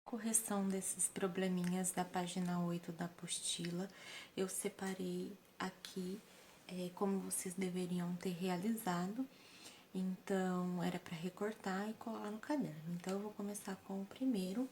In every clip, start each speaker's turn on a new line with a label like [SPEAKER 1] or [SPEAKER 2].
[SPEAKER 1] Correção desses probleminhas da página 8 da apostila, eu separei aqui como vocês deveriam ter realizado. Então, era para recortar e colar no caderno. Então, eu vou começar com o primeiro.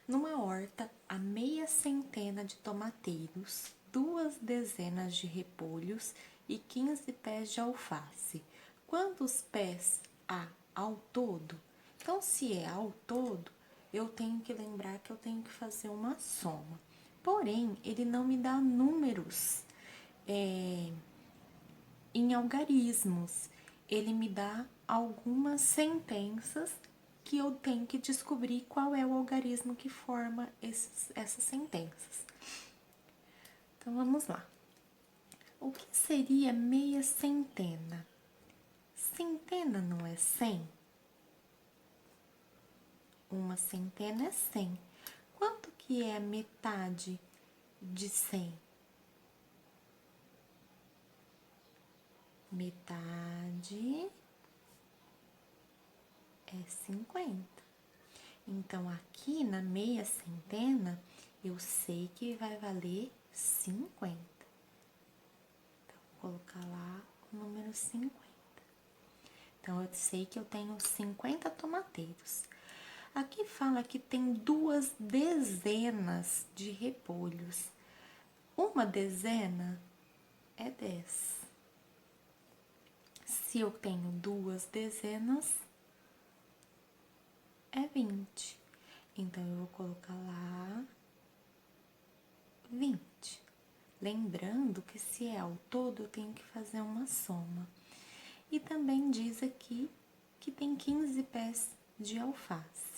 [SPEAKER 1] Numa horta, há meia centena de tomateiros, 2 dezenas de repolhos e 15 pés de alface. Quantos pés há ao todo? Então, se é ao todo, eu tenho que lembrar que eu tenho que fazer uma soma. Porém, ele não me dá números em algarismos. Ele me dá algumas sentenças que eu tenho que descobrir qual é o algarismo que forma essas sentenças. Então, vamos lá. O que seria meia centena? Centena não é 100? Uma centena é 100. Quanto que é a metade de 100? Metade é 50. Então, aqui na meia centena, eu sei que vai valer 50. Então, vou colocar lá o número 50. Então, eu sei que eu tenho 50 tomateiros. Aqui fala que tem 2 dezenas de repolhos. Uma dezena é 10. Se eu tenho 2 dezenas, é 20. Então, eu vou colocar lá 20. Lembrando que se é ao todo, eu tenho que fazer uma soma. E também diz aqui que tem 15 pés de alface.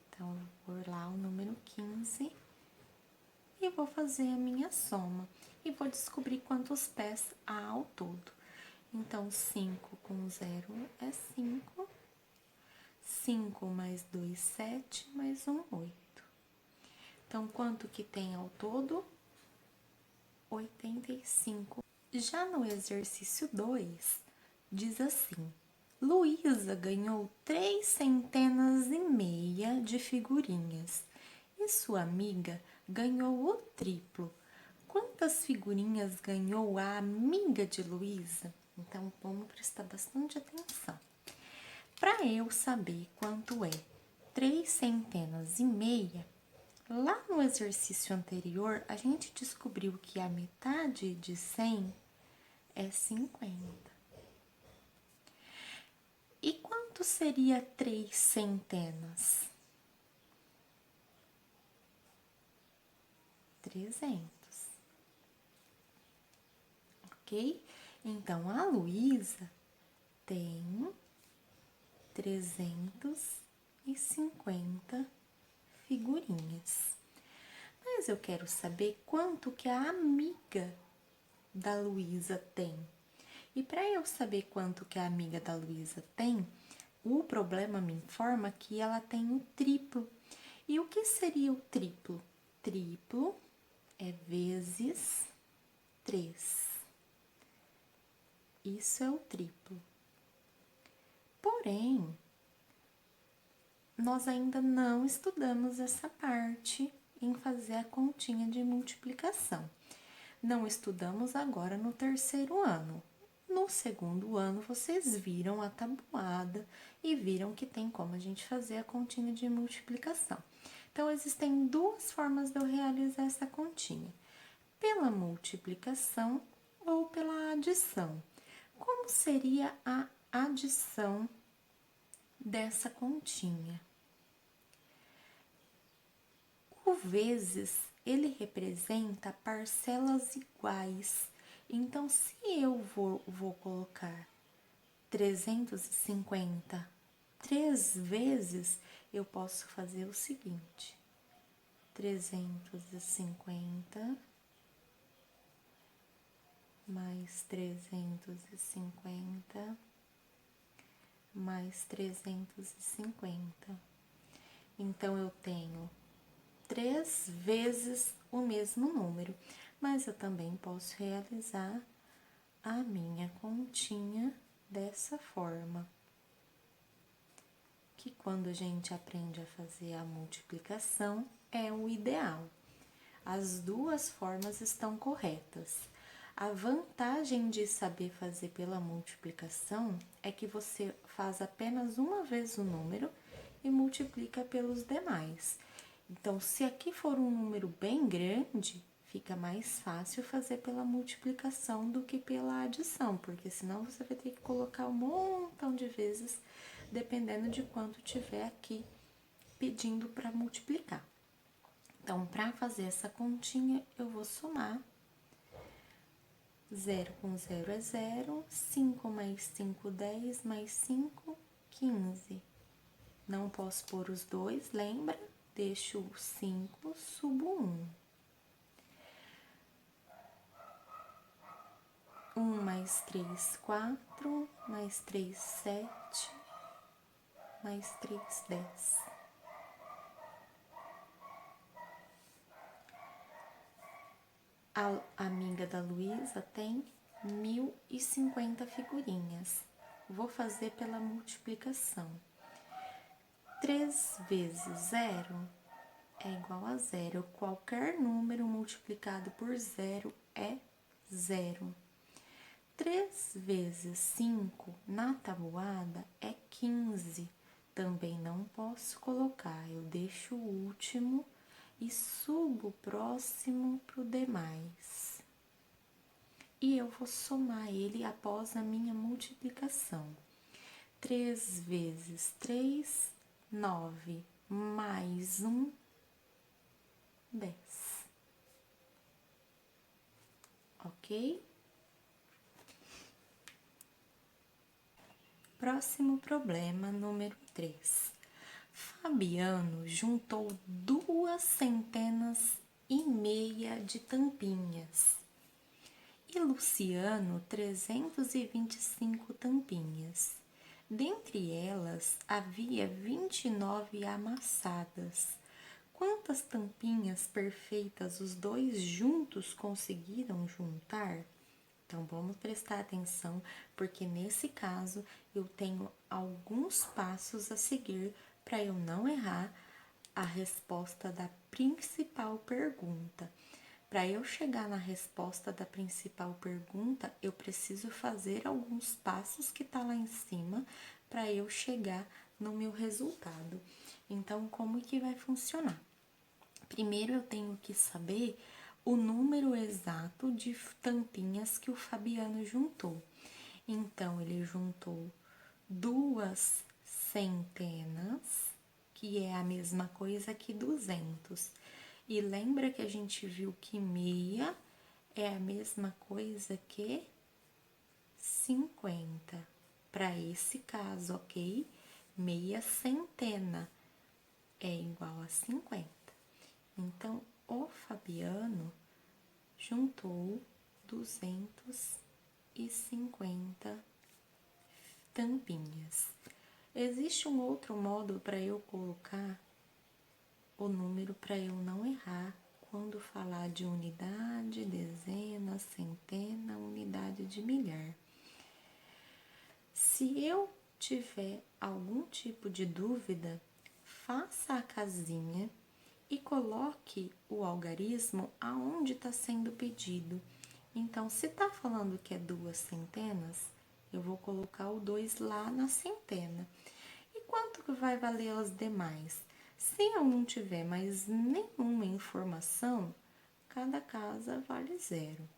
[SPEAKER 1] Então, eu vou pôr lá o número 15 e vou fazer a minha soma. E vou descobrir quantos pés há ao todo. Então, 5 com 0 é 5. 5 mais 2, 7, mais 1, 8. Então, quanto que tem ao todo? 85. Já no exercício 2, diz assim: Luísa ganhou 3 centenas e meia de figurinhas e sua amiga ganhou o triplo. Quantas figurinhas ganhou a amiga de Luísa? Então, vamos prestar bastante atenção. Para eu saber quanto é 3 centenas e meia, lá no exercício anterior, a gente descobriu que a metade de 100 é 50. E quanto seria 3 centenas? 300. Ok? Então, a Luísa tem 350 figurinhas. Mas eu quero saber quanto que a amiga da Luísa tem. E para eu saber quanto que a amiga da Luísa tem, o problema me informa que ela tem o triplo. E o que seria o triplo? Triplo é vezes 3. Isso é o triplo. Porém, nós ainda não estudamos essa parte em fazer a continha de multiplicação. Não estudamos agora no terceiro ano. No segundo ano, vocês viram a tabuada e viram que tem como a gente fazer a continha de multiplicação. Então, existem 2 formas de eu realizar essa continha: pela multiplicação ou pela adição. Como seria a adição dessa continha? O vezes, ele representa parcelas iguais. Então, se eu vou colocar 350 3 vezes, eu posso fazer o seguinte: 350 mais 350 mais 350. Então, eu tenho 3 vezes o mesmo número, mas eu também posso realizar a minha continha dessa forma, que quando a gente aprende a fazer a multiplicação é o ideal. As duas formas estão corretas. A vantagem de saber fazer pela multiplicação é que você faz apenas uma vez o número e multiplica pelos demais. Então, se aqui for um número bem grande, fica mais fácil fazer pela multiplicação do que pela adição, porque senão você vai ter que colocar um montão de vezes, dependendo de quanto tiver aqui pedindo para multiplicar. Então, para fazer essa continha, eu vou somar. 0 com 0 é 0, 5 mais 5, 10, mais 5, 15. Não posso pôr os dois, lembra? Deixo o 5, subo 1. 1 mais 3, 4, mais 3, 7, mais 3, 10. A amiga da Luísa tem 1050 figurinhas. Vou fazer pela multiplicação. 3 vezes 0 é igual a 0. Qualquer número multiplicado por 0 é 0. 3 vezes 5 na tabuada é 15. Também não posso colocar, eu deixo o último e subo o próximo para o demais. E eu vou somar ele após a minha multiplicação. 3 vezes 3, 9, mais 1, 10. Ok? Próximo problema, número 3. Fabiano juntou 2,5 de tampinhas e Luciano 325 tampinhas. Dentre elas, havia 29 amassadas. Quantas tampinhas perfeitas os dois juntos conseguiram juntar? Então, vamos prestar atenção, porque nesse caso eu tenho alguns passos a seguir para eu não errar a resposta da principal pergunta. Para eu chegar na resposta da principal pergunta, eu preciso fazer alguns passos que tá lá em cima para eu chegar no meu resultado. Então, como que vai funcionar? Primeiro, eu tenho que saber o número exato de tampinhas que o Fabiano juntou. Então, ele juntou 2 centenas, que é a mesma coisa que 200. E lembra que a gente viu que meia é a mesma coisa que 50. Para esse caso, ok? Meia centena é igual a 50. Então, o Fabiano juntou 250 tampinhas. Existe um outro modo para eu colocar o número para eu não errar quando falar de unidade, dezena, centena, unidade de milhar. Se eu tiver algum tipo de dúvida, faça a casinha e coloque o algarismo aonde está sendo pedido. Então, se está falando que é 2 centenas, eu vou colocar o 2 lá na centena. E quanto que vai valer os demais? Se eu não tiver mais nenhuma informação, cada casa vale 0.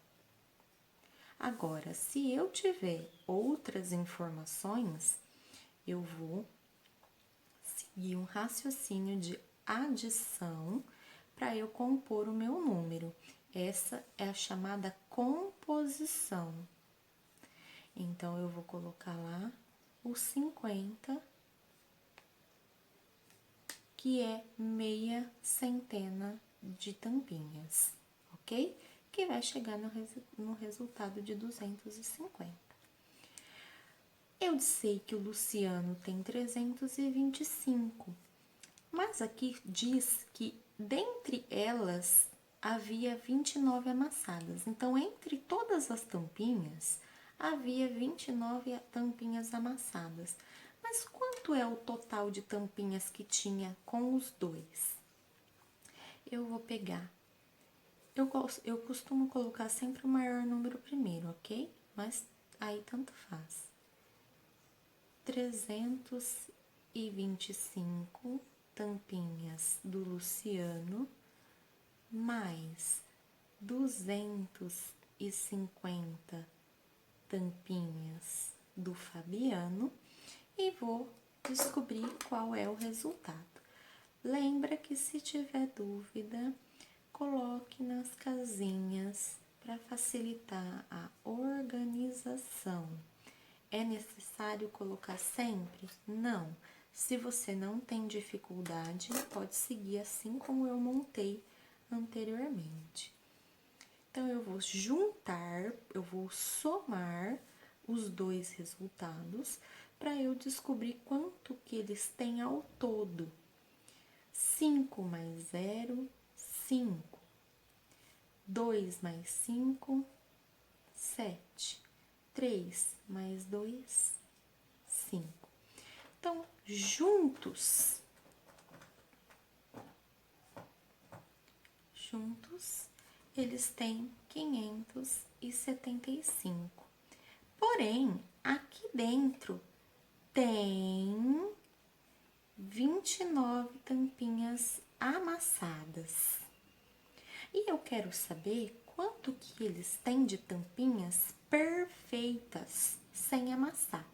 [SPEAKER 1] Agora, se eu tiver outras informações, eu vou seguir um raciocínio de adição para eu compor o meu número. Essa é a chamada composição. Então, eu vou colocar lá o 50, que é meia centena de tampinhas, ok? Que vai chegar no resultado de 250. Eu sei que o Luciano tem 325, mas aqui diz que dentre elas havia 29 amassadas. Então, entre todas as tampinhas, havia 29 tampinhas amassadas. Mas quanto quanto é o total de tampinhas que tinha com os dois? Eu vou pegar. Eu costumo colocar sempre o maior número primeiro, ok? Mas aí tanto faz. 325 tampinhas do Luciano, mais 250 tampinhas do Fabiano e vou descobrir qual é o resultado. Lembra que se tiver dúvida, coloque nas casinhas para facilitar a organização. É necessário colocar sempre? Não. Se você não tem dificuldade, pode seguir assim como eu montei anteriormente. Então, eu vou juntar, eu vou somar os dois resultados para eu descobrir quanto que eles têm ao todo. 5 mais 0, 5. 2 mais 5, 7. 3 mais 2, 5. Então, juntos, eles têm 575. Porém, aqui dentro tem 29 tampinhas amassadas. E eu quero saber quanto que eles têm de tampinhas perfeitas, sem amassar.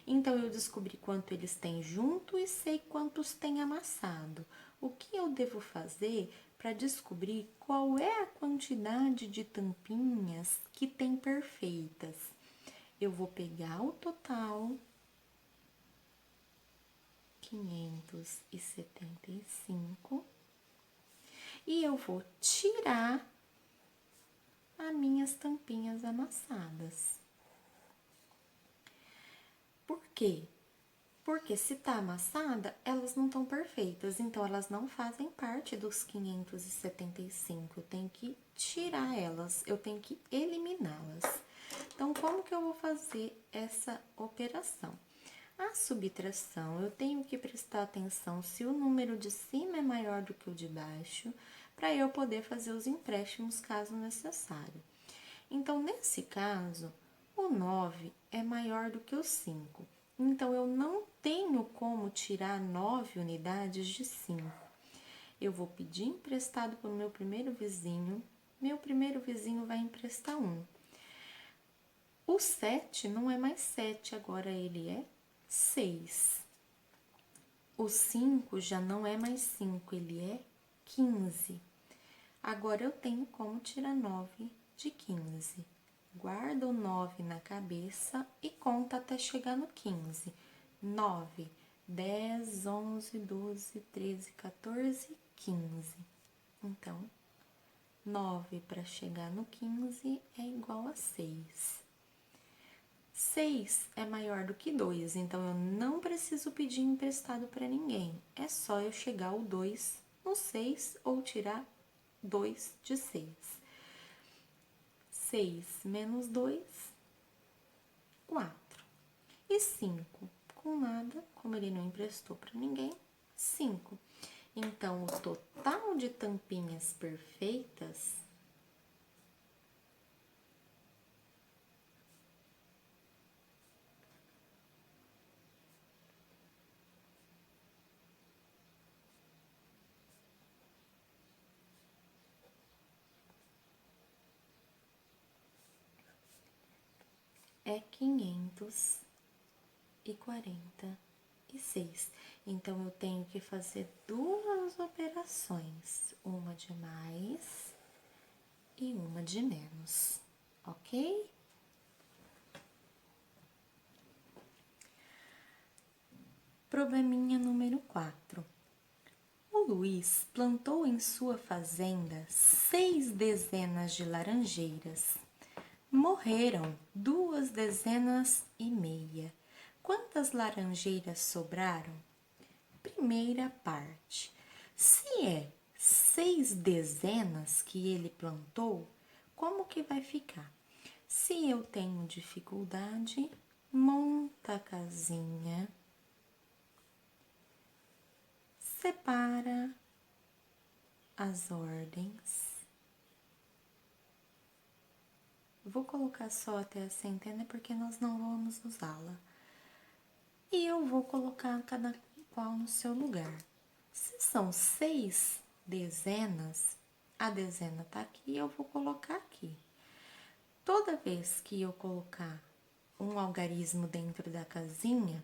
[SPEAKER 1] Então, eu descobri quanto eles têm junto e sei quantos têm amassado. O que eu devo fazer para descobrir qual é a quantidade de tampinhas que tem perfeitas? Eu vou pegar o total, 575, e eu vou tirar as minhas tampinhas amassadas. Por quê? Porque se tá amassada, elas não estão perfeitas, então elas não fazem parte dos 575. Eu tenho que tirar elas, eu tenho que eliminá-las. Então, como que eu vou fazer essa operação? A subtração, eu tenho que prestar atenção se o número de cima é maior do que o de baixo, para eu poder fazer os empréstimos caso necessário. Então, nesse caso, o 9 é maior do que o 5. Então, eu não tenho como tirar 9 unidades de 5. Eu vou pedir emprestado para o meu primeiro vizinho vai emprestar 1. O 7 não é mais 7, agora ele é 6. O 5 já não é mais 5, ele é 15. Agora, eu tenho como tirar 9 de 15. Guarda o 9 na cabeça e conta até chegar no 15. 9, 10, 11, 12, 13, 14, 15. Então, 9 para chegar no 15 é igual a 6. 6 é maior do que 2, então eu não preciso pedir emprestado para ninguém. É só eu chegar ao 2 no 6 ou tirar 2 de 6. 6 menos 2, 4. E 5, com nada, como ele não emprestou para ninguém, 5. Então, o total de tampinhas perfeitas é 546. Então, eu tenho que fazer duas operações, uma de mais e uma de menos, ok? Probleminha número 4. O Luiz plantou em sua fazenda 6 dezenas de laranjeiras. Morreram 2 dezenas e meia. Quantas laranjeiras sobraram? Primeira parte. Se é 6 dezenas que ele plantou, como que vai ficar? Se eu tenho dificuldade, monta a casinha separa as ordens. Vou colocar só até a centena porque nós não vamos usá-la. E eu vou colocar cada qual no seu lugar. Se são 6 dezenas, a dezena tá aqui, eu vou colocar aqui. Toda vez que eu colocar um algarismo dentro da casinha,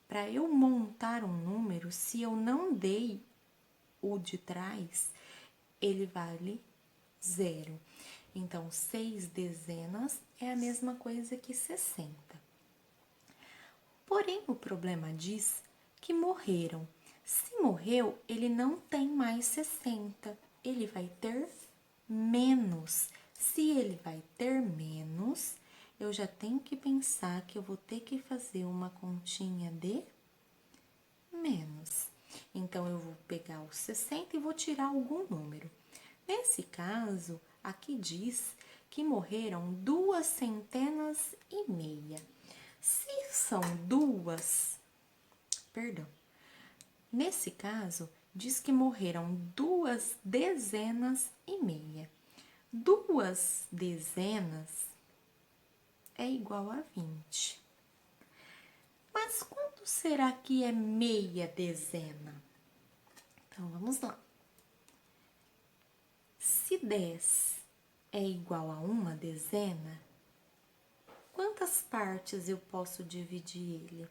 [SPEAKER 1] para eu montar um número, se eu não dei o de trás, ele vale 0. Então, 6 dezenas é a mesma coisa que 60. Porém, o problema diz que morreram. Se morreu, ele não tem mais 60, ele vai ter menos. Se ele vai ter menos, eu já tenho que pensar que eu vou ter que fazer uma continha de menos. Então, eu vou pegar o 60 e vou tirar algum número. Nesse caso, aqui diz que morreram 2 centenas e meia. Se são nesse caso, diz que morreram 2 dezenas e meia. 2 dezenas é igual a 20. Mas quanto será que é meia dezena? Então, vamos lá. Se 10 é igual a uma dezena, quantas partes eu posso dividir ele?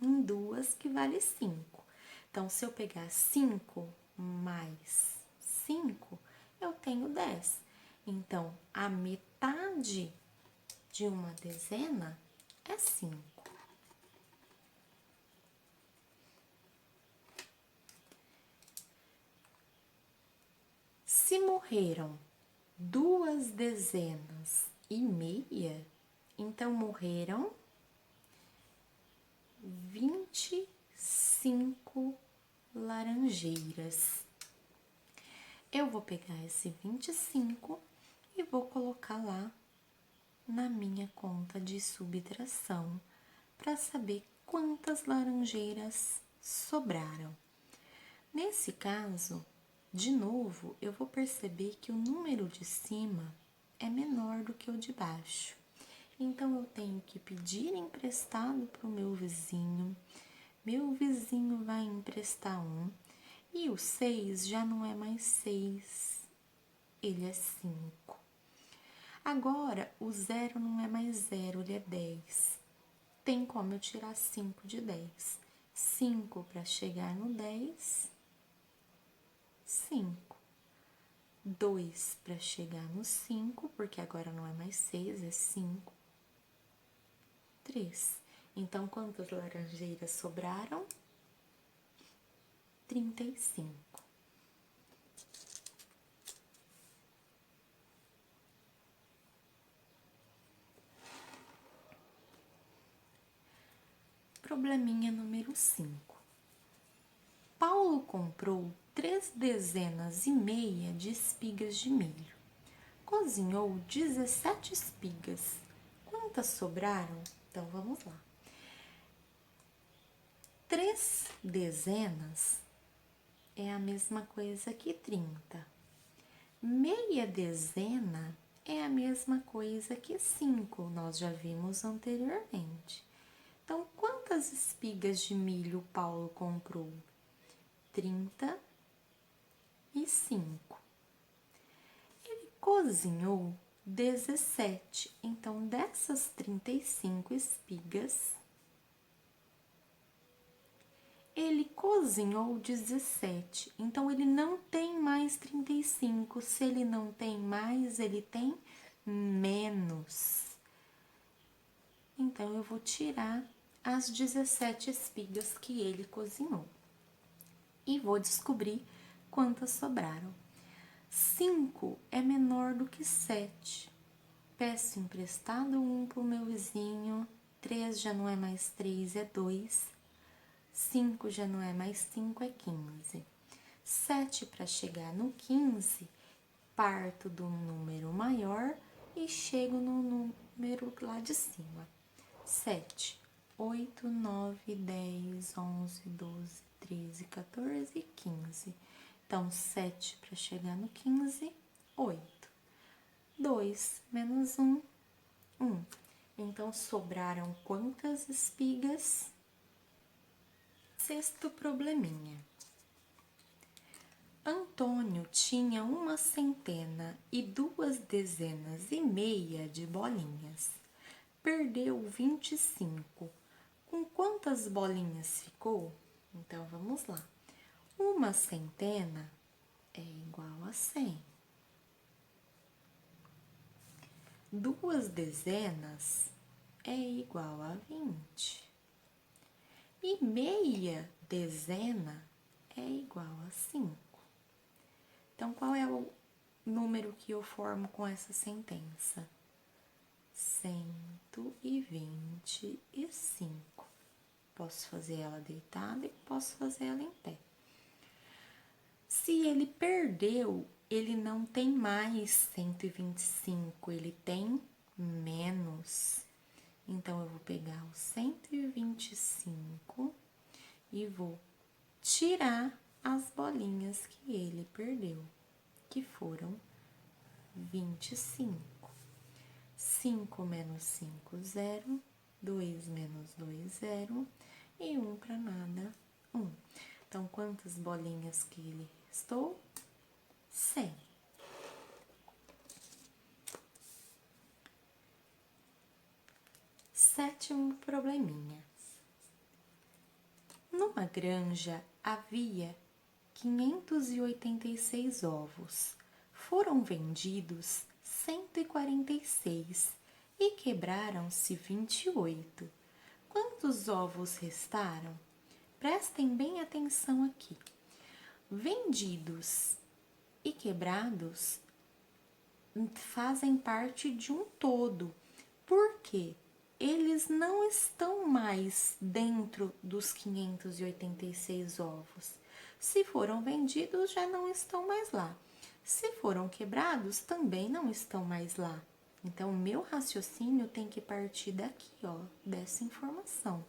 [SPEAKER 1] Em 2, que vale 5. Então, se eu pegar 5 mais 5, eu tenho 10. Então, a metade de uma dezena é 5. Se morreram 2 dezenas e meia, então morreram 25 laranjeiras. Eu vou pegar esse 25 e vou colocar lá na minha conta de subtração para saber quantas laranjeiras sobraram. Nesse caso, de novo, eu vou perceber que o número de cima é menor do que o de baixo. Então, eu tenho que pedir emprestado para o meu vizinho vai emprestar 1, e o 6 já não é mais 6, ele é 5. Agora, o 0 não é mais 0, ele é 10. Tem como eu tirar 5 de 10. 5 para chegar no 10, 5. 2 para chegar no 5, porque agora não é mais 6, é 5. 3. Então, quantas laranjeiras sobraram? 35. Probleminha número 5. Paulo comprou 3 dezenas e meia de espigas de milho. Cozinhou 17 espigas. Quantas sobraram? Então, vamos lá. 3 dezenas é a mesma coisa que 30. Meia dezena é a mesma coisa que 5, nós já vimos anteriormente. Então, quantas espigas de milho Paulo comprou? 35. Ele cozinhou 17. Então, dessas 35 espigas, ele cozinhou 17. Então, ele não tem mais 35. Se ele não tem mais, ele tem menos. Então, eu vou tirar as 17 espigas que ele cozinhou. E vou descobrir quantas sobraram. 5 é menor do que 7. Peço emprestado 1 para o meu vizinho. 3 já não é mais 3, é 2. 5 já não é mais 5, é 15. 7 para chegar no 15, parto do número maior e chego no número lá de cima. 7, 8, 9, 10, 11, 12, 13, 14 e 15. Então, 7 para chegar no 15, 8. 2 menos 1, 1. Então, sobraram quantas espigas? Sexto probleminha. Antônio tinha 1/102,5 de bolinhas. Perdeu 25. Com quantas bolinhas ficou? Então, vamos lá. 1/100 é igual a 100. 2 dezenas é igual a 20. E meia dezena é igual a 5. Então, qual é o número que eu formo com essa sentença? 125. Posso fazer ela deitada e posso fazer ela em pé. Se ele perdeu, ele não tem mais 125, ele tem menos. Então, eu vou pegar o 125 e vou tirar as bolinhas que ele perdeu, que foram 25. 5 menos 5, 0. 2 menos 2, 0. E 1 para nada, 1. Então, quantas bolinhas que ele restou? 100. Sétimo probleminha. Numa granja havia 586 ovos. Foram vendidos 146 e quebraram-se 28. Quantos ovos restaram? Prestem bem atenção aqui. Vendidos e quebrados fazem parte de um todo. Por quê? Eles não estão mais dentro dos 586 ovos. Se foram vendidos, já não estão mais lá. Se foram quebrados, também não estão mais lá. Então, o meu raciocínio tem que partir daqui, ó, dessa informação.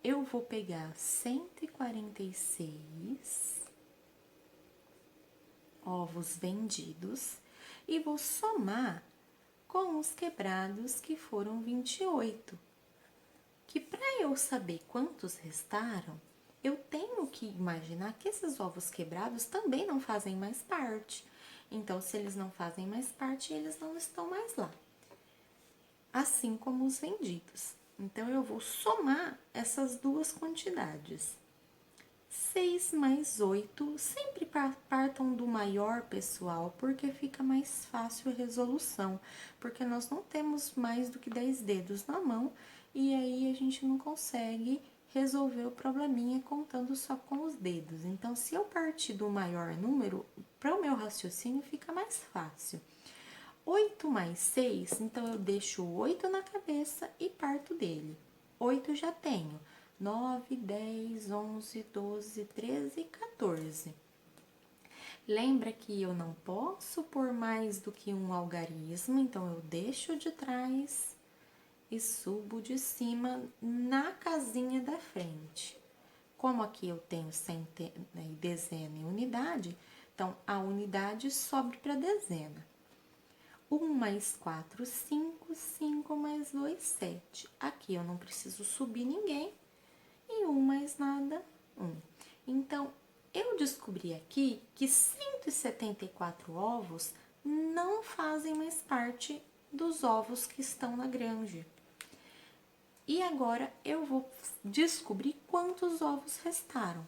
[SPEAKER 1] Eu vou pegar 146 ovos vendidos e vou somar com os quebrados, que foram 28. Que para eu saber quantos restaram, eu tenho que imaginar que esses ovos quebrados também não fazem mais parte. Então, se eles não fazem mais parte, eles não estão mais lá. Assim como os vendidos. Então, eu vou somar essas duas quantidades. 6 mais 8, sempre partam do maior, pessoal, porque fica mais fácil a resolução, porque nós não temos mais do que 10 dedos na mão e aí a gente não consegue resolver o probleminha contando só com os dedos. Então, se eu partir do maior número, para o meu raciocínio fica mais fácil. 8 mais 6, então eu deixo o 8 na cabeça e parto dele. 8 já tenho. 9, 10, 11, 12, 13 e 14. Lembra que eu não posso pôr mais do que um algarismo, então eu deixo de trás e subo de cima na casinha da frente. Como aqui eu tenho centena, dezena e unidade, então a unidade sobe para dezena. 1 mais 4, 5, 5 mais 2, 7. Aqui eu não preciso subir ninguém. E 1 mais nada, 1. Então, eu descobri aqui que 174 ovos não fazem mais parte dos ovos que estão na granja. E agora, eu vou descobrir quantos ovos restaram.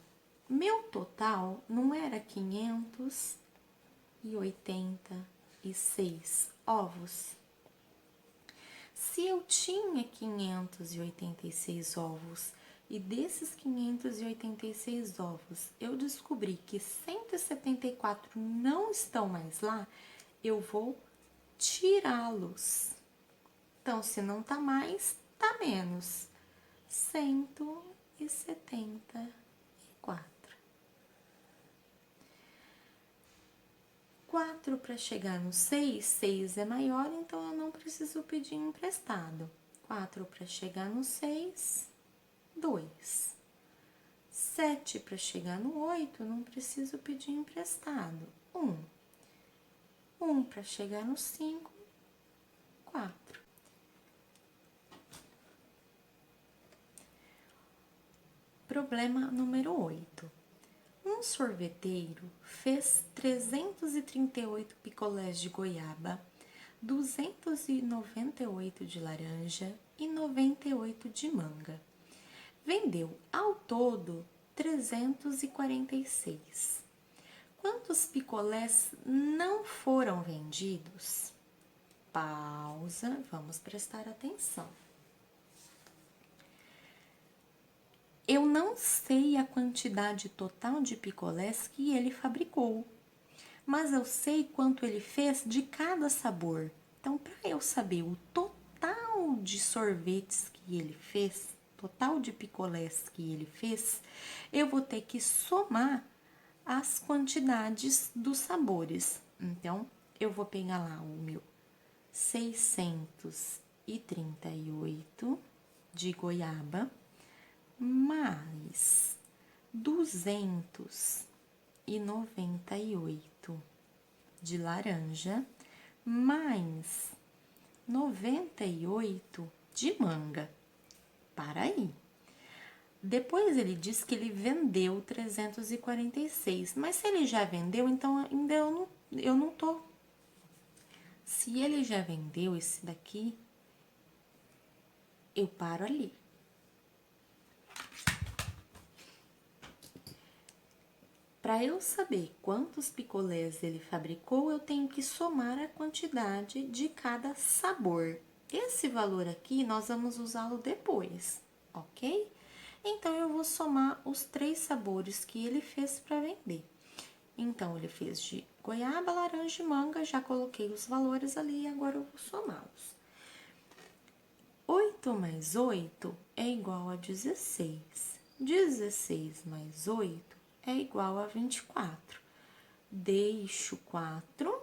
[SPEAKER 1] Meu total não era 586 ovos. Se eu tinha 586 ovos e desses 586 ovos eu descobri que 174 não estão mais lá, eu vou tirá-los. Então, se não tá mais, tá menos. 174. 4 para chegar no 6, 6 é maior, então eu não preciso pedir emprestado. 4 para chegar no 6, 2. 7 para chegar no 8, não preciso pedir emprestado. 1. 1 para chegar no 5, 4. Problema número 8. Um sorveteiro fez 338 picolés de goiaba, 298 de laranja e 98 de manga. Vendeu ao todo 346. Quantos picolés não foram vendidos? Pausa, vamos prestar atenção. Eu não sei a quantidade total de picolés que ele fabricou, mas eu sei quanto ele fez de cada sabor. Então, para eu saber o total de sorvetes que ele fez, total de picolés que ele fez, eu vou ter que somar as quantidades dos sabores. Então, eu vou pegar lá o meu 638 de goiaba, mais 298 de laranja, mais 98 de manga. Para aí. Depois ele diz que ele vendeu 346, mas se ele já vendeu, então ainda eu não tô. Se ele já vendeu esse daqui, eu paro ali. Para eu saber quantos picolés ele fabricou, eu tenho que somar a quantidade de cada sabor. Esse valor aqui nós vamos usá-lo depois, ok? Então, eu vou somar os 3 sabores que ele fez para vender. Então, ele fez de goiaba, laranja e manga, já coloquei os valores ali e agora eu vou somá-los. 8 mais 8 é igual a 16. 16 mais 8 é igual a 24. Deixo 4,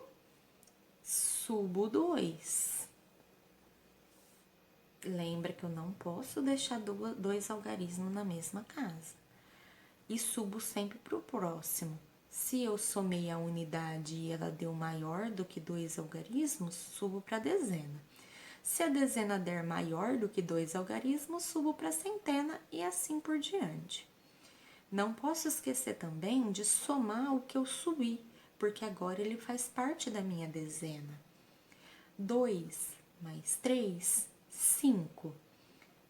[SPEAKER 1] subo 2. Lembra que eu não posso deixar dois algarismos na mesma casa. E subo sempre para o próximo. Se eu somei a unidade e ela deu maior do que 2 algarismos, subo para a dezena. Se a dezena der maior do que 2 algarismos, subo para a centena e assim por diante. Não posso esquecer também de somar o que eu subi, porque agora ele faz parte da minha dezena. 2 mais 3, 5.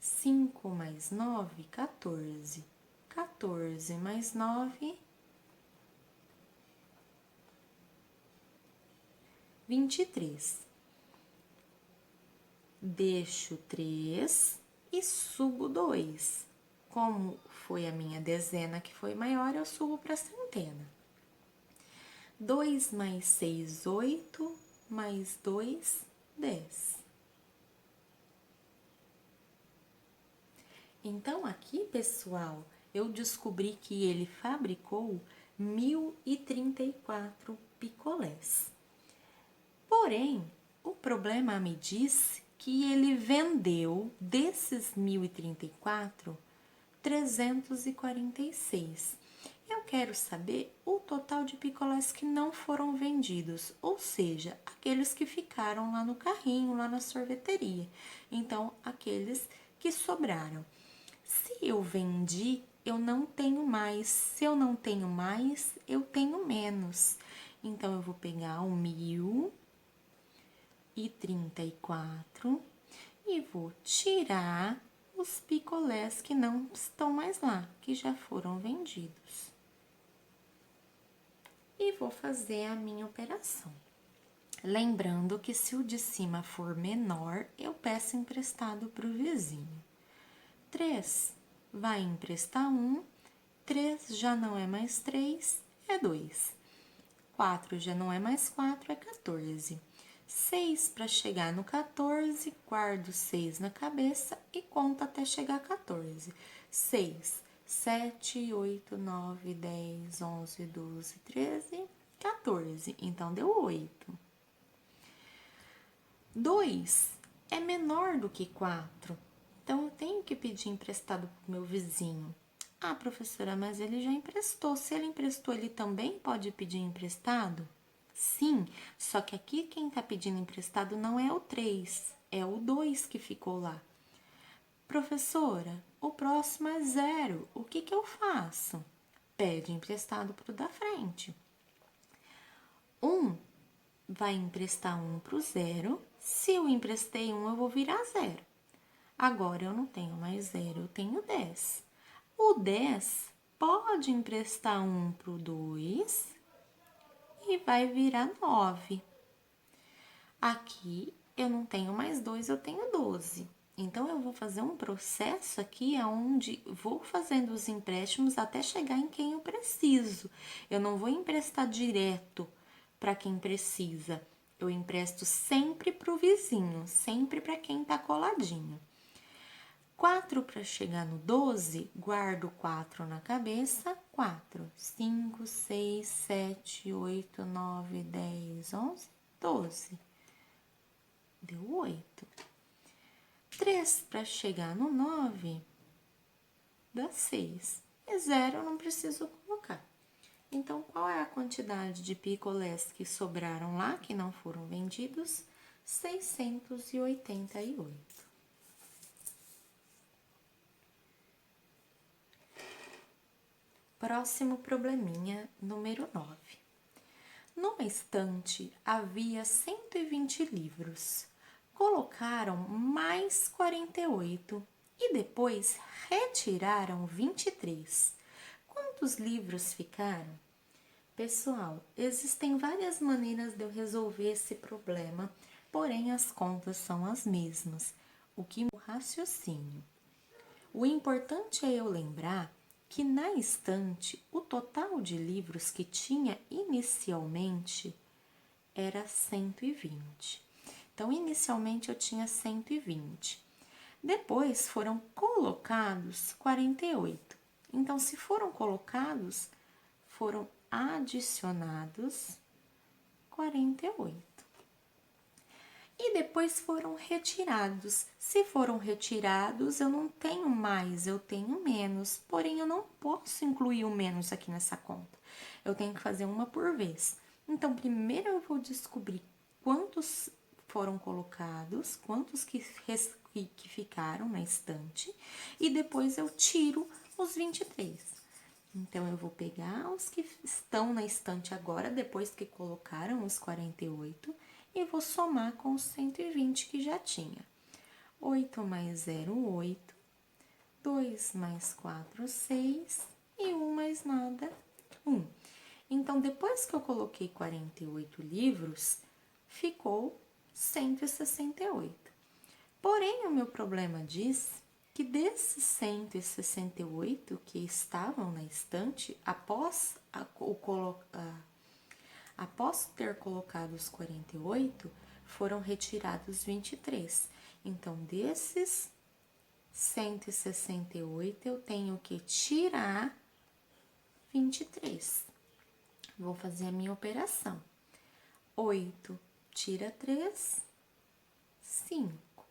[SPEAKER 1] 5 mais 9, 14. 14 mais 9, 23. Deixo 3 e subo 2. Como foi a minha dezena que foi maior, eu subo para a centena. 2 mais 6, 8, mais 2, 10. Então, aqui, pessoal, eu descobri que ele fabricou 1.034 picolés. Porém, o problema me diz que ele vendeu desses 1.034, 346. Eu quero saber o total de picolés que não foram vendidos, ou seja, aqueles que ficaram lá no carrinho, lá na sorveteria. Então, aqueles que sobraram. Se eu vendi, eu não tenho mais. Se eu não tenho mais, eu tenho menos. Então, eu vou pegar o 1.034 e vou tirar os picolés que não estão mais lá, que já foram vendidos. E vou fazer a minha operação. Lembrando que se o de cima for menor, eu peço emprestado para o vizinho. 3 vai emprestar 1, 3 já não é mais 3, é 2. 4 já não é mais 4, é 14. 6 para chegar no 14, guardo 6 na cabeça e conto até chegar a 14. 6, 7, 8, 9, 10, 11, 12, 13, 14. Então, deu 8. 2 é menor do que 4. Então, eu tenho que pedir emprestado para o meu vizinho. Ah, professora, mas ele já emprestou. Se ele emprestou, ele também pode pedir emprestado? Sim, só que aqui quem está pedindo emprestado não é o 3, é o 2 que ficou lá. Professora, o próximo é 0. O que eu faço? Pede emprestado para o da frente. 1 vai emprestar 1 para o 0. Se eu emprestei 1, eu vou virar 0. Agora eu não tenho mais 0, eu tenho 10. O 10 pode emprestar 1 para o 2 e vai virar 9. Aqui eu não tenho mais 2, eu tenho 12. Então, eu vou fazer um processo aqui onde vou fazendo os empréstimos até chegar em quem eu preciso. Eu não vou emprestar direto para quem precisa. Eu empresto sempre para o vizinho, sempre para quem está coladinho. 4 para chegar no 12, guardo 4 na cabeça, 4, 5, 6, 7, 8, 9, 10, 11, 12. Deu 8. 3 para chegar no 9, dá 6. E 0 eu não preciso colocar. Então, qual é a quantidade de picolés que sobraram lá, que não foram vendidos? 688. Próximo probleminha, número 9. Numa estante havia 120 livros. Colocaram mais 48 e depois retiraram 23. Quantos livros ficaram? Pessoal, existem várias maneiras de eu resolver esse problema, porém as contas são as mesmas. O que o raciocínio. O importante é eu lembrar que na estante o total de livros que tinha inicialmente era 120. Então, inicialmente eu tinha 120. Depois foram colocados 48. Então, se foram colocados, foram adicionados 48. E depois foram retirados. Se foram retirados, eu não tenho mais, eu tenho menos. Porém, eu não posso incluir o menos aqui nessa conta. Eu tenho que fazer uma por vez. Então, primeiro eu vou descobrir quantos foram colocados, quantos que ficaram na estante. E depois eu tiro os 23. Então, eu vou pegar os que estão na estante agora, depois que colocaram os 48, e vou somar com os 120 que já tinha. 8 mais 0, 8. 2 mais 4, 6. E 1 mais nada, 1. Então, depois que eu coloquei 48 livros, ficou 168. Porém, o meu problema diz que desses 168 que estavam na estante, após ter colocado os 48, foram retirados 23. Então, desses 168, eu tenho que tirar 23. Vou fazer a minha operação. 8 tira 3, 5.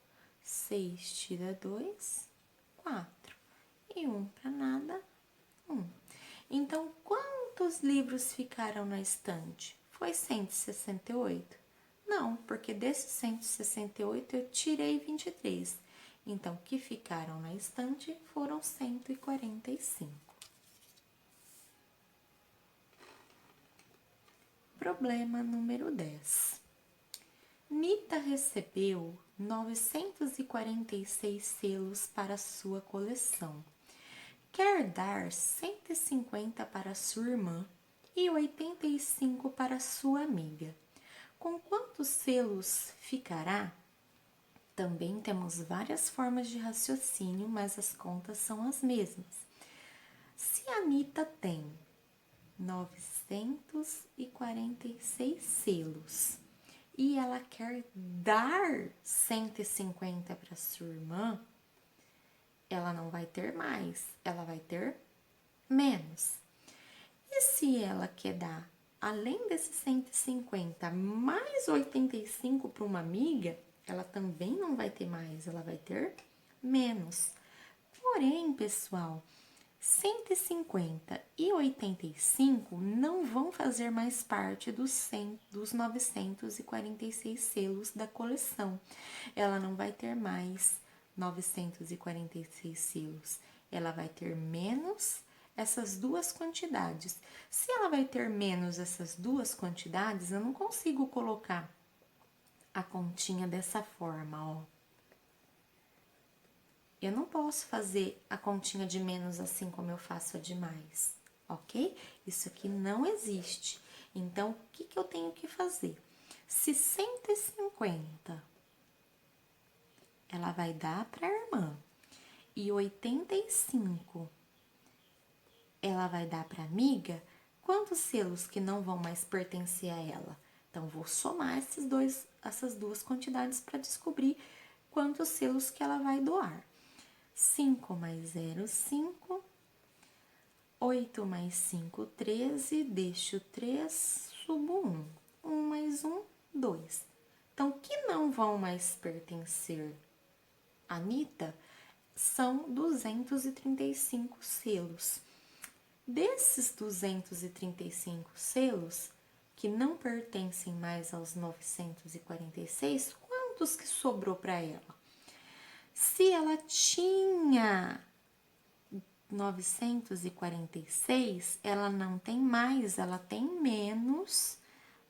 [SPEAKER 1] 6 tira 2, 4. E 1 para nada, 1. Então, quantos livros ficaram na estante? Foi 168? Não, porque desses 168 eu tirei 23. Então, o que ficaram na estante foram 145. Problema número 10. Nita recebeu 946 selos para sua coleção. Quer dar 150 para sua irmã e 85 para sua amiga. Com quantos selos ficará? Também temos várias formas de raciocínio, mas as contas são as mesmas. Se a Anitta tem 946 selos e ela quer dar 150 para sua irmã, ela não vai ter mais, ela vai ter menos. E se ela quer dar, além desses 150, mais 85 para uma amiga, ela também não vai ter mais, ela vai ter menos. Porém, pessoal, 150 e 85 não vão fazer mais parte dos 946 selos da coleção. Ela não vai ter mais 946 selos. Ela vai ter menos essas duas quantidades. Se ela vai ter menos essas duas quantidades, eu não consigo colocar a continha dessa forma, ó. Eu não posso fazer a continha de menos assim como eu faço a de mais, ok? Isso aqui não existe. Então, o que eu tenho que fazer? Se 150 ela vai dar para a irmã e 85 ela vai dar para a amiga, quantos selos que não vão mais pertencer a ela? Então, vou somar essas duas quantidades para descobrir quantos selos que ela vai doar. 5 mais 0, 5. 8 mais 5, 13. Deixo 3, subo 1. 1 mais 1, 2. Então, que não vão mais pertencer a Anitta são 235 selos. Desses 235 selos, que não pertencem mais aos 946, quantos que sobrou para ela? Se ela tinha 946, ela não tem mais, ela tem menos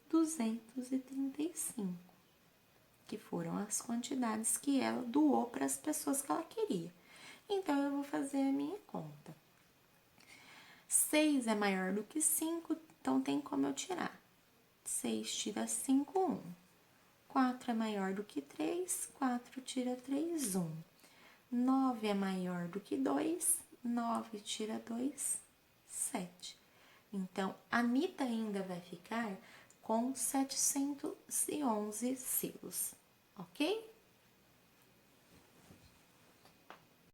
[SPEAKER 1] 235, que foram as quantidades que ela doou para as pessoas que ela queria. Então, eu vou fazer a minha conta. 6 é maior do que 5, então tem como eu tirar. 6 tira 5, 1. 4 é maior do que 3, 4 tira 3, 1. 9 é maior do que 2, 9 tira 2, 7. Então, a Anitta ainda vai ficar com 711 selos, ok?